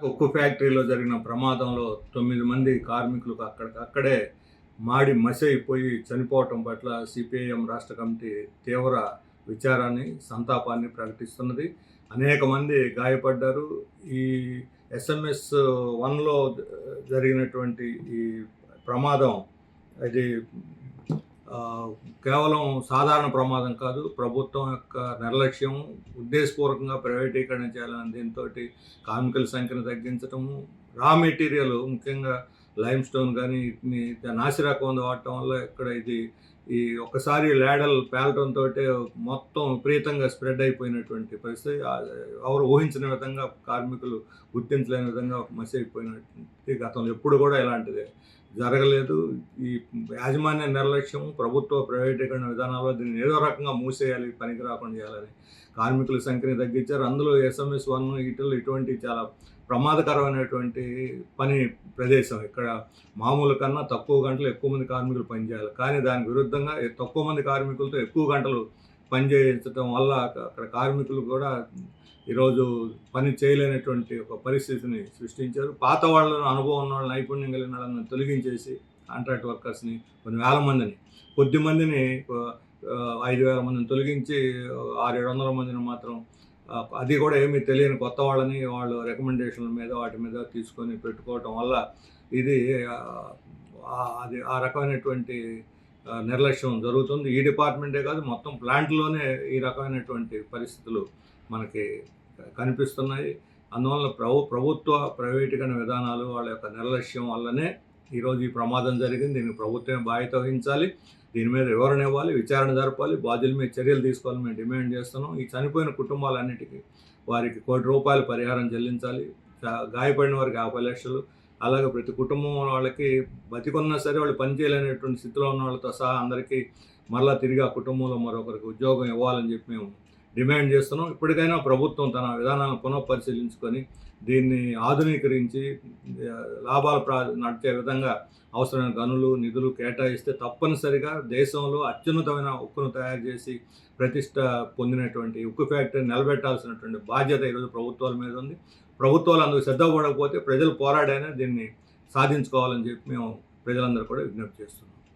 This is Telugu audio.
ఉక్కు ఫ్యాక్టరీలో జరిగిన ప్రమాదంలో 9 మంది కార్మికులు అక్కడే మాడి మసైపోయి చనిపోవటం పట్ల సిపిఐఎం రాష్ట్ర కమిటీ తీవ్ర విచారాన్ని, సంతాపాన్ని ప్రకటిస్తున్నది. అనేక మంది గాయపడ్డారు. ఈ SMS 1లో జరిగినటువంటి ఈ ప్రమాదం అది కేవలం సాధారణ ప్రమాదం కాదు. ప్రభుత్వం యొక్క నిర్లక్ష్యం, ఉద్దేశపూర్వకంగా ప్రైవేటీకరణ చేయాలని దీంతో కార్మికుల సంఖ్యను తగ్గించటము, రా మెటీరియల్ ముఖ్యంగా లైమ్ స్టోన్ కానీ వీటిని నాసిరకం వాడటం వల్ల ఇక్కడ ఈ ఒక్కసారి లేడల్ పేలటంతో మొత్తం విపరీతంగా స్ప్రెడ్ అయిపోయినటువంటి పరిస్థితి. ఎవరు ఊహించిన విధంగా, కార్మికులు గుర్తించలేని విధంగా మసి అయిపోయినటువంటి గతంలో ఎప్పుడు కూడా ఇలాంటిది జరగలేదు. ఈ యాజమాన్య నిర్లక్ష్యం, ప్రభుత్వ ప్రైవేటీకరణ విధానాల్లో దీన్ని ఏదో రకంగా మూసేయాలి, పనికి రాకుండా చేయాలని కార్మికుల సంఖ్యని తగ్గించారు. అందులో SMS 1 ఇటువంటి చాలా ప్రమాదకరమైనటువంటి పని ప్రదేశం. ఇక్కడ మామూలు కన్నా తక్కువ గంటలు ఎక్కువ మంది కార్మికులు పనిచేయాలి. కానీ దానికి విరుద్ధంగా తక్కువ మంది కార్మికులతో ఎక్కువ గంటలు పనిచేయించడం వల్ల అక్కడ కార్మికులు కూడా ఈరోజు పని చేయలేనటువంటి ఒక పరిస్థితిని సృష్టించారు. పాత వాళ్ళను, అనుభవం ఉన్న వాళ్ళని, నైపుణ్యం కలిగిన వాళ్ళని తొలగించేసి కాంట్రాక్ట్ వర్కర్స్ని కొన్ని వేల మందిని, కొద్ది మందిని 5,000 మందిని తొలగించి 600-700 మందిని మాత్రం, అది కూడా ఏమీ తెలియని కొత్త వాళ్ళని వాళ్ళు రికమెండేషన్ల మీద వాటి మీద తీసుకొని పెట్టుకోవటం వల్ల ఇది ఆ రకమైనటువంటి నిర్లక్ష్యం జరుగుతుంది. ఈ డిపార్ట్మెంటే కాదు, మొత్తం ప్లాంట్లోనే ఈ రకమైనటువంటి పరిస్థితులు మనకి కనిపిస్తున్నాయి. అందువల్ల ప్రభుత్వ ప్రైవేటీకరణ విధానాలు, వాళ్ళ యొక్క నిర్లక్ష్యం వల్లనే ఈరోజు ఈ ప్రమాదం జరిగింది. దీనికి ప్రభుత్వమే బాధ్యత వహించాలి. దీని మీద వివరణ ఇవ్వాలి, విచారణ జరపాలి, బాధ్యుల మీద చర్యలు తీసుకోవాలని మేము డిమాండ్ చేస్తున్నాం. ఈ చనిపోయిన కుటుంబాలన్నిటికీ వారికి ₹1 కోటి పరిహారం చెల్లించాలి. గాయపడిన వారికి 50 లక్షలు, అలాగే ప్రతి కుటుంబం వాళ్ళకి బతికున్నా సరే వాళ్ళు పనిచేయలేనటువంటి స్థితిలో ఉన్న వాళ్ళతో సహా అందరికీ మరలా తిరిగి ఆ కుటుంబంలో మరొకరికి ఉద్యోగం ఇవ్వాలని చెప్పి మేము డిమాండ్ చేస్తున్నాం. ఇప్పటికైనా ప్రభుత్వం తన విధానాలను పునఃపరిశీలించుకొని దీన్ని ఆధునీకరించి లాభాలు నడిచే విధంగా అవసరమైన గనులు, నిధులు కేటాయిస్తే తప్పనిసరిగా దేశంలో అత్యున్నతమైన ఉక్కును తయారు చేసి ప్రతిష్ట పొందినటువంటి ఉక్కు ఫ్యాక్టరీని నిలబెట్టాల్సినటువంటి బాధ్యత ఈరోజు ప్రభుత్వాల మీద ఉంది. ప్రభుత్వాలు అందుకు సిద్ధపడకపోతే ప్రజలు పోరాడైనా దీన్ని సాధించుకోవాలని చెప్పి మేము ప్రజలందరూ కూడా విజ్ఞప్తి చేస్తున్నాం.